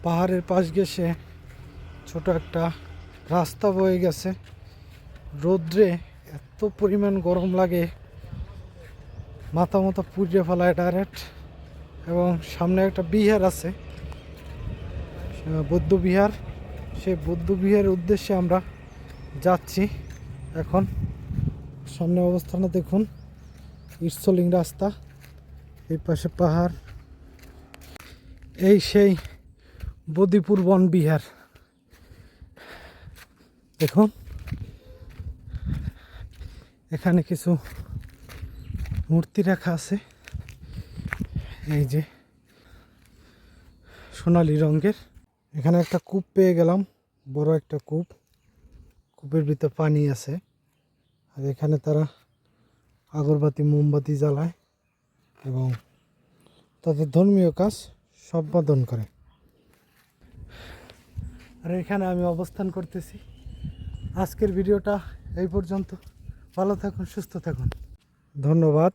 পাহাড়ের পাশ ঘেঁষে ছোট একটা রাস্তা বয়ে গেছে। রোদ্রে এত পরিমাণ গরম লাগে, মাথা পুড়িয়ে ফেলায় ডাইরেক্ট। এবং সামনে একটা বিহার আছে, বৌদ্ধ বিহার। সেই বৌদ্ধ বিহারের উদ্দেশ্যে আমরা যাচ্ছি এখন। সামনে অবস্থানে দেখুন, ইটসলিং রাস্তা, এই পাশে পাহাড়। এই সেই বদিপুর বন বিহার। দেখুন এখানে কিছু মূর্তি রাখা আছে, এই যে সোনালী রঙের। এখানে একটা কূপ পেয়ে গেলাম, বড় একটা কূপ। কূপের ভিতর পানি আছে, আর এখানে তারা আগরবাতি মোমবাতি জ্বালায় এবং তাদের ধর্মীয় কাজ সম্পাদন করে। আর এখানে আমি অবস্থান করতেছি। আজকের ভিডিওটা এই পর্যন্ত। ভালো থাকুন, সুস্থ থাকুন, ধন্যবাদ।